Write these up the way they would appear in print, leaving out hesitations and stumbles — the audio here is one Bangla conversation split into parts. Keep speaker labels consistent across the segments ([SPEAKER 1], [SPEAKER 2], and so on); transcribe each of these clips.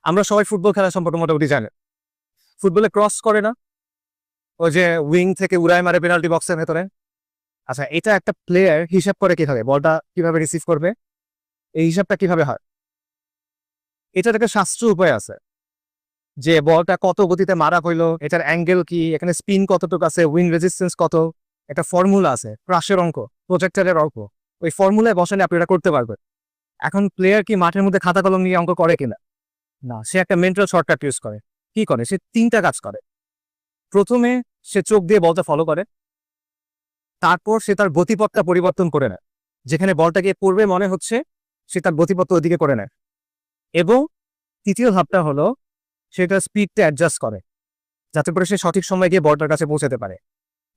[SPEAKER 1] আমরা সবাই ফুটবল খেলা সম্পর্কে মোটামুটি জানি। ফুটবলে ক্রস করে না, ওই যে উইং থেকে উড়ায় মারে পেনাল্টি বক্সের ভেতরে। আচ্ছা, এটা একটা প্লেয়ার হিসাব করে কিভাবে বলটা কিভাবে রিসিভ করবে, এই হিসাবটা কিভাবে হয়? এটার একটা শাস্ত্রীয় উপায় আছে, যে বলটা কত গতিতে মারা হইলো, এটার অ্যাঙ্গেল কি, এখানে স্পিন কতটুকু আছে, উইন রেজিস্ট্যান্স কত, একটা ফর্মুলা আছে, ক্রাশের অঙ্ক, প্রজেক্টরের অঙ্ক। ওই ফর্মুলায় বসালে আপনি এটা করতে পারবেন। এখন প্লেয়ার কি মাঠের মধ্যে খাতা কলম নিয়ে অঙ্ক করে কিনা? না, সে একটা মেন্টাল শর্টকাট ইউজ করে। কি করে? সে 3টা কাজ করে। প্রথমে সে চোখ দিয়ে বলটা ফলো করে, তারপর সে তার গতিপথটা পরিবর্তন করে নেয়, যেখানে বলটা গিয়ে পড়বে মনে হচ্ছে সে তার গতিপথ ওইদিকে করে নেয়। এবং তৃতীয় ধাপটা হলো সেটা স্পিডটা অ্যাডজাস্ট করে, যাতে করে সে সঠিক সময় গিয়ে বলটার কাছে পৌঁছাতে পারে।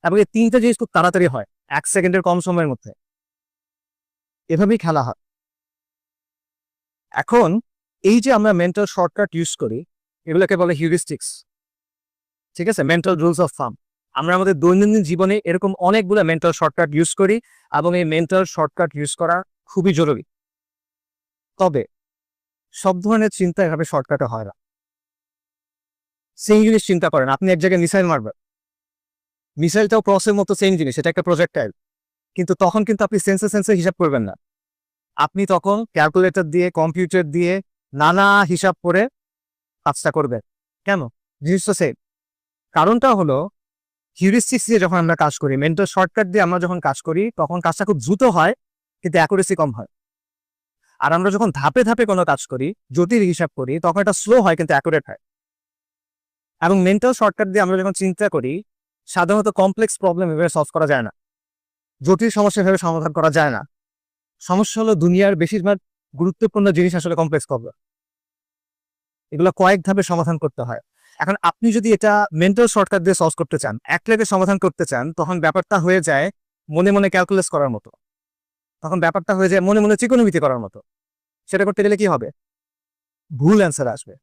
[SPEAKER 1] এবং এই 3টা জিনিস খুব তাড়াতাড়ি হয়, 1 সেকেন্ডের কম সময়ের মধ্যে। এভাবেই খেলা হয়। এখন এই যে আমরা মেন্টাল শর্টকাট ইউজ করি, এগুলোকে বলে হিউরিস্টিক্স। ঠিক আছে, মেন্টাল রুলস অফ থাম্ব। আমরা আমাদের দৈনন্দিন জীবনে এরকম অনেকগুলো মেন্টাল শর্টকাট ইউজ করি, এবং এই মেন্টাল শর্টকাট ইউজ করা খুবই জরুরি। তবে সব ধরনের চিন্তা এভাবে শর্টকাটে হয় না। সেম জিনিস চিন্তা করেন, আপনি এক জায়গায় মিসাইল মারবেন, মিসাইলটাও ক্রসের মতো সেম জিনিস, এটা একটা প্রজেক্টাইল। কিন্তু তখন কিন্তু আপনি সেন্সে সেন্সে হিসাব করবেন না, আপনি তখন ক্যালকুলেটর দিয়ে, কম্পিউটার দিয়ে নানা হিসাব করে কাজটা করবেন। কেন? জিনিসটা সেম। কারণটা হলো হিউরিস্টিক্স দিয়ে যখন আমরা কাজ করি, মেন্টাল শর্টকাট দিয়ে আমরা যখন কাজ করি, তখন কাজটা খুব দ্রুত হয়, কিন্তু অ্যাকুরেসি কম হয়। আর আমরা যখন ধাপে ধাপে কোনো কাজ করি, জটিল হিসাব করি, তখন এটা স্লো হয় কিন্তু অ্যাকুরেট হয়। এবং মেন্টাল শর্টকাট দিয়ে আমরা যখন চিন্তা করি, সাধারণত কমপ্লেক্স প্রবলেম এভাবে সলভ করা যায় না, জটিল সমস্যা এভাবে সমাধান করা যায় না। সমস্যা হলো দুনিয়ার বেশিরভাগ গুরুত্বপূর্ণ জিনিস আসলে কমপ্লেক্স প্রবলেম, এগুলো কয়েক ধাপে সমাধান করতে হয়। এখন আপনি যদি এটা মেন্টাল শর্টকাট দিয়ে সলভ করতে চান, এক লাইনে সমাধান করতে চান, তখন ব্যাপারটা হয়ে যায় মনে মনে ক্যালকুলেস করার মতো, তখন ব্যাপারটা হয়ে যায় মনে মনে ত্রিকোণমিতি করার মতো। সেটা করতে গেলে কি হবে? ভুল অ্যান্সার আসবে।